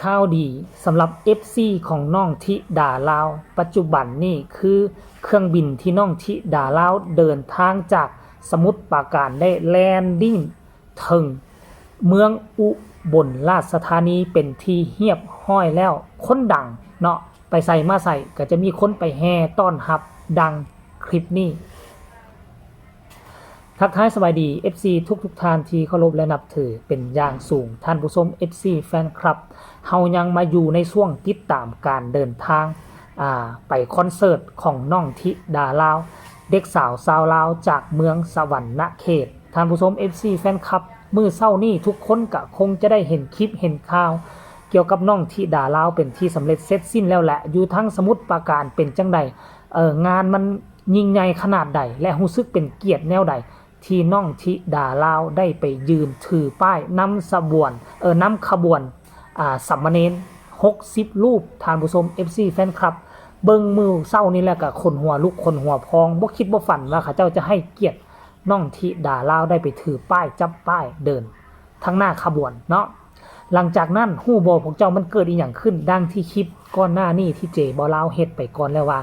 ข่าวดีสำหรับ FC ของน้องธิดาลาวปัจจุบันนี่คือเครื่องบินที่น้องธิดาลาวเดินทางจากสมุทรปราการได้แลนดิ้งถึงเมืองอุบลราชธานีเป็นที่เรียบร้อยแล้วคนดังเนาะไปใส่มาใส่ก็จะมีคนไปแห่ต้อนรับดังคลิปนี้ทักทายสวัสดี FC ทุกท่านที่เคารพและนับถือเป็นอย่างสูงท่านผู้ชม FC แฟนคลับเฮายังมาอยู่ในช่วงติดตามการเดินทางไปคอนเสิร์ตของน้องธิดาลาวเด็กสาวชาวลาวจากเมืองสวรรณเขตท่านผู้ชม FC แฟนคลับมื้อเช้านี้ทุกคนก็คงจะได้เห็นคลิปเห็นข่าวเกี่ยวกับน้องธิดาลาวเป็นที่สำเร็จเสร็จสิ้นแล้วแหละอยู่ทั้งสมุทรปราการเป็นจังใดงานมันยิ่งใหญ่ขนาดใดและรู้สึกเป็นเกียรติแนวใดที่น้องธิดาลาวได้ไปยืนถือป้ายนำขบวนสามเณร60รูปท่านผู้ชม FC แฟนคลับเบิ่งมือเศร้านี่แหละก็คนหัวลุกคนหัวพองบ่คิดบ่ฝันว่าเขาเจ้าจะให้เกียรติน้องธิดาลาวได้ไปถือป้ายจับป้ายเดินทั้งหน้าขบวนเนาะหลังจากนั้นฮู้บ่พวกเจ้ามันเกิดอีหยังขึ้นดังที่คลิปก่อนหน้านี้ที่เจบ่ลาวเฮ็ดไปก่อนแล้วว่า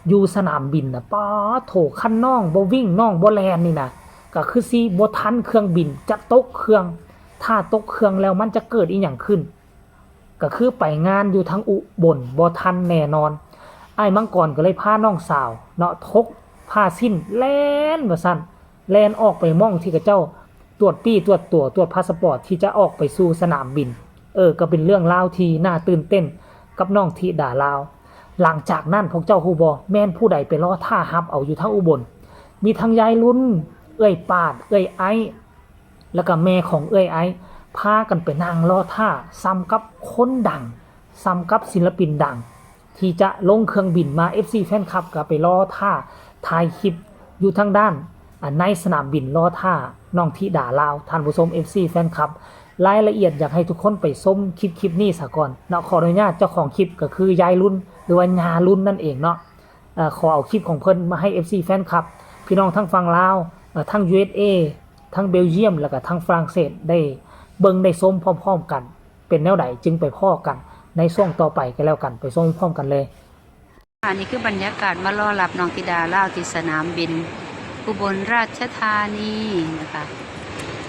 อยู่สนามบินน่ะป๊าโถคันน้องบ่วิ่งน้องบ่แล่นนี่นะก็คือสิบ่ทันเครื่องบินจะตกเครื่องถ้าตกเครื่องแล้วมันจะเกิดอีหยังขึ้นก็คือไปงานอยู่ทั้งอุบลบ่ทันแน่นอนอ้ายมังกรก็เลยพาน้องสาวเนาะทกผ้าสิ้นแล่นว่าซั่นแล่นออกไปม่องที่กับเจ้าตรวจปี้ตรวจตั๋วตรวจพาสปอร์ตที่จะออกไปสู่สนามบินก็เป็นเรื่องราวที่น่าตื่นเต้นกับน้องธิดาลาวหลังจากนั้นพวกเจ้าฮู้บ่แม่นผู้ใดไปรอท่าฮับเอาอยู่ทั้งอุบลมีทั้งยายรุ่นเอ้ยปาดเอ้ยไอแล้วก็แม่ของเอ้ยไอพากันไปนั่งรอท่าซ้ำกับคนดังซ้ำกับศิลปินดังที่จะลงเครื่องบินมา FC แฟนคลับก็ไปรอท่าถ่ายคลิปอยู่ทางด้านในสนามบินรอท่าน้องธิดาลาวท่านผู้ชม FC แฟนคลับรายละเอียดอยากให้ทุกคนไปชมคลิปนี้ซะก่อนเนาะขออนุญาตเจ้าของคลิปก็คือยายรุ่นหรือว่าญารุ่นนั่นเองเนาะขอเอาคลิปของเพิ่นมาให้ FC แฟนคลับพี่น้องทั้งฝั่งลาวทั้ง USA ทั้งเบลเยียมแล้วก็ทั้งฝรั่งเศสได้เบิ่งได้ชมพร้อมๆกันเป็นแนวใดจึงไปพ้อกันในช่วงต่อไปกันแล้วกันไปชมพร้อมกันเลยอันนี้คือบรรยากาศมารอรับน้องธิดาลาวที่สนามบินอุบลราชธานีนะคะ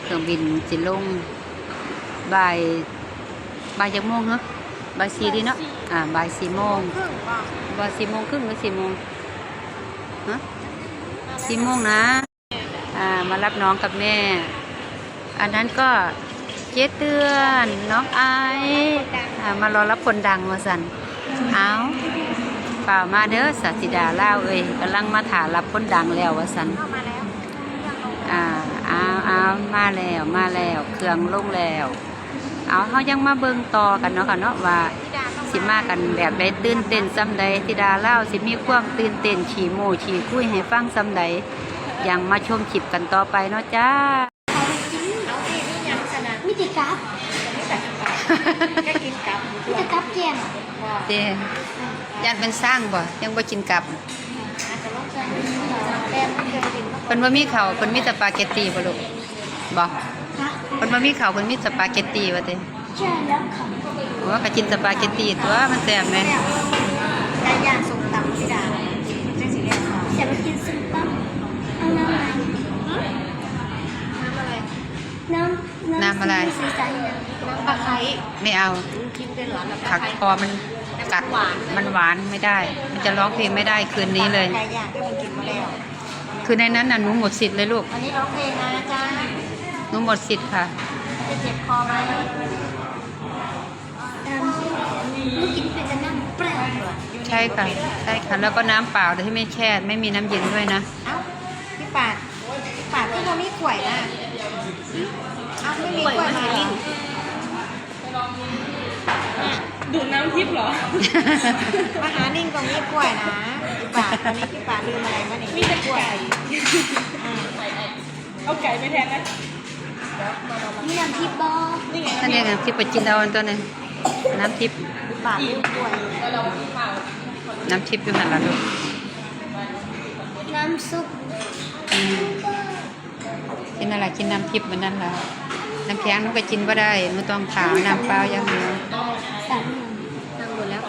เครื่องบินจิลงบ่ายจักโมงเนาะบ่ายสี่ดีเนาะบ่าย4 โมงบ่าย4 โมงครึ่งหรือ4 โมงฮะ4 โมงนะมารับน้องกับแม่อันนั้นก็เจ๊เตือนน้องไอมารอรับคนดังมาสั่นเอาเปล่ามาเด้อสัตธิดาลาวกำลังมาถารับคนดังแล้วว่าสั่นเอามาแล้วเครื่องลงแล้วเอาเขายังมาเบิ่งต่อกันเนาะค่ะเนาะว่าสิมากันแบบใดตื่นเต้นซ้ำใดธิดาลาวสิมีความตื่นเต้นขี่โมขี่คุยให้ฟังซ้ำใดยังมาชมคลิปกันต่อไปเนาะจ้ามิติกับมิติกับเจียนเจยันเป็นสร้างบ่ยังบ่กินกับเพิ่นบ่มีข้าวเพิ่นมีแต่สปาเกตตีบ่ลูกบ่เพิ่นบ่มีข้าวเพิ่นมีสปาเกตตีว่าติใช่แล้วค่ะว่าก็กินสปาเกตตีตัวมันแซ่บแม่ไก่ย่างส้มตำที่ดาจังสิเรียกค่ะจะมากินส้มตำเอาน้ำอะไรน้ำอะไรน้ำปลาไข่ไม่เอากินเป็นหรอแบบผักคอมันกัดมันหวานไม่ได้มันจะร้องเพลงไม่ได้คืนนี้เลยไก่ย่างที่มันกินมาแล้วคือในนั้นน่ะหนูหมดสิทธิ์เลยลูกอันนี้ร้องเพลงนะจ๊ะหนูหมดสิทธิ์ค่ะจะเจ็บคอไหมกินเป็นน้ำเปล่าใช่ค่ะแล้วก็น้ำเปล่าแต่ที่ไม่แช่ไม่มีน้ำเย็นด้วยนะเอ้าพี่ปาดที่เราไม่ข่วยนะเอ้าไม่มีข่วยมาลิ้นดูดน้ำทิพย์เหรอมาหานิ่งตรงนี้ข่วยนะพี่ปาดลืมอะไรมาเนี่ยมีแต่ไก่เอาไก่ไปแทนนะนี่น้ำทิพย์บอนี่ไงท่านเรียกน้ำทิพย์ไปกินเอาตัวนึงน้ำทิพย์ปาดลืมข่วยน้ำทิพย์อยู่หันหลังลูกน้ำซุปกินอะไรกินน้ำทิพย์เหมือนนั่นแหละน้ำแข็งมันก็กินก็ได้ไม่ต้องถามน้ำเปล่าอย่างเดียวใส่ สั่งยัง นั่งหมดแล้ว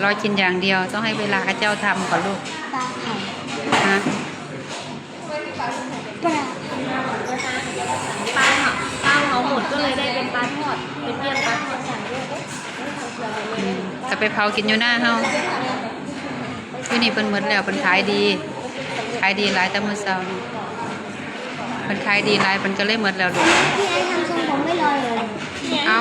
รอกินอย่างเดียวต้องให้เวลาข้าเจ้าทำก่อนลูก ปลาไข่ ฮะ ปลา ปลาเขาหมดก็เลยได้เป็นปลาทอดเป็นเพี้ยนปลาทอด จะไปเผากินอยู่หน้าเฮาที่นี่เพิ่นหมดแล้วเพิ่นขายดีหลายแต่มื้อเช้านี่เพิ่นขายดีหลายเพิ่นก็เลยหมดแล้วลูก พี่ไอ้ทำทรงผมไม่รอเลย เอา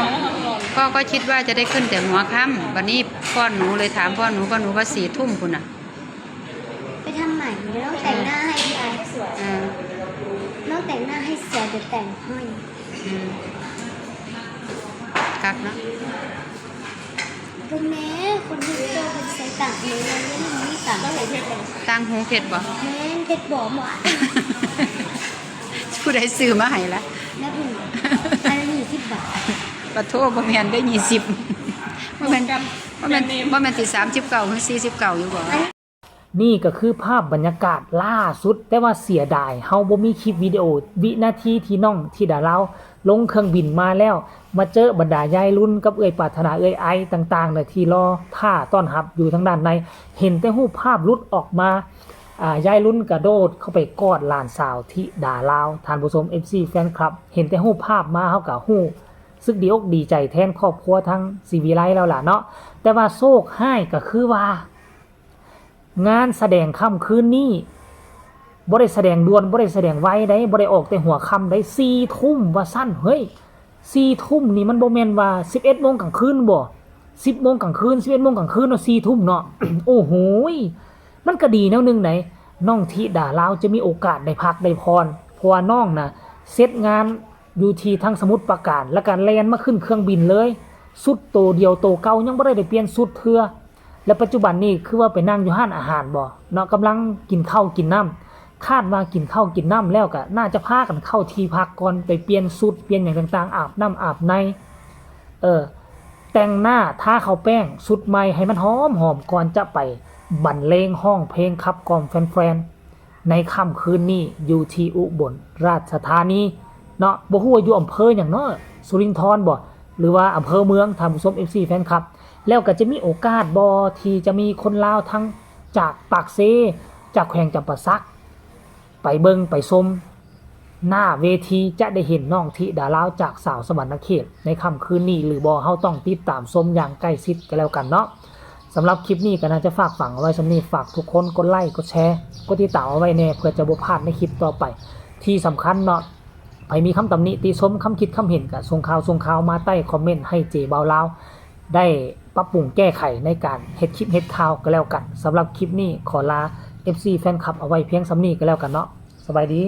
ก็คิดว่าจะได้ขึ้นแต่หัวค่ำวันนี้พ่อหนูเลยถามพ่อหนูว่า4 ทุ่มพุ่นน่ะ ไปทำใหม่เดี๋ยวต้องแต่งหน้าให้พี่ไอ้ อ่า ต้องแต่งหน้าให้เสียเดี๋ยวแต่งให้ อืมกักเนาะ เป็นแม่คนที่เจอเป็นใส่ต่างเลยนะเรื่องนี้ต่าง แล้วหัวเพชรบอก ตั้งหูเผ็ดบ่ แม่เพชรบอกหมด ผู้ใดซื้อมาให้ละ แม่บุ๋มอันนี้10 บาท ปะโทบ่แม่นได้20บ่แม่นบ่แม่นสิ39หรือ49อยู่บ่ นี่ก็คือภาพบรรยากาศล่าสุดแต่ว่าเสียดายเฮาบ่มีคลิปวิดีโอวินาทีที่น้องที่ดาเราลงเครื่องบินมาแล้วมาเจอบรรดายายรุ่นกับเอ่ยปรารถนาเอ่ยไอต่างๆน่ะที่รอท่าต้อนรับอยู่ทางด้านในเห็นแต่รูปภาพหลุดออกมายายรุ่นกระโดดเข้าไปกอดหลานสาวที่ดาลาวท่านผู้ชม FC แฟนคลับเห็นแต่รูปภาพมาเฮาก็ฮู้สึกดีอกดีใจแทนครอบครัวทั้งซีวีไลแล้วล่ะเนาะแต่ว่าโศกให้ก็คือว่างานแสดงค่ำคืนนี้บ่ได้แสดงด่วนบ่ได้แสดงไวได้บ่ได้ออกแต่หัวค่ำได้4 ทุ่มว่าสั้นเฮ้ย4 ทุ่มนี่มันบ่แม่นว่า11 โมงกลางคืนบ่10 โมงกลางคืน11 โมงกลางคืนเนาะ4 ทุ่มเนาะ โอ้โหยมันก็ดีแนวนึงไหนน้องธิดาลาวจะมีโอกาสได้พักได้พรเพราะว่าน้องน่ะเสร็จงานอยู่ที่ทางสมุทรปราการแล้วก็แล่นมาขึ้นเครื่องบินเลยสุดโตเดียวโตเก่ายังบ่ได้เปลี่ยนสุดเทื่อและปัจจุบันนี้คือว่าไปนั่งอยู่ห้านอาหารบ่เนาะกำลังกินข้าวกินน้ำคาดว่ากินข้าวกินน้ำแล้วก็น่าจะพากันเข้าที่พักก่อนไปเปลี่ยนสุดเปลี่ยนอย่างต่างๆอาบน้ำอาบในแต่งหน้าทาข้าวแป้งสุดใหม่ให้มันหอมก่อนจะไปบรรเลงห้องเพลงขับกล่อมแฟนๆในค่ำคืนนี้อยู่ที่อุบลราชธานีเนาะบ่ฮู้ว่าอยู่อำเภอหยังเนาะสุรินทร์บ่หรือว่าอำเภอเมืองท่านผู้ชม FC แฟนคลับแล้วก็จะมีโอกาสบ่ที่จะมีคนลาวทั้งจากปากเซจากแขวงจำปาสักไปเบิ่งไปชมหน้าเวทีจะได้เห็นน้องธิดาลาวจากสาวสวรรณเขตในค่ำคืนนี้หรือบ่เฮาต้องติดตามชมอย่างใกล้ชิดกันแล้วกันเนาะสำหรับคลิปนี้ก็น่าจะฝากฝังเอาไว้สำนี้ฝากทุกคนกดไลค์กดแชร์กดติดตามเอาไว้แน่เพื่อจะบ่พลาดในคลิปต่อไปที่สำคัญเนาะใครมีคำตำหนิติชมคำคิดคำเห็นก็ส่งข่าวมาใต้คอมเมนต์ให้เจเบาลาวได้ปรับปรุงแก้ไขในการเฮ็ดคลิปเฮ็ดข่าวก็แล้วกันสำหรับคลิปนี้ขอลา FC แฟนคลับเอาไว้เพียงสำนี้ก็แล้วกันเนาะสบายดี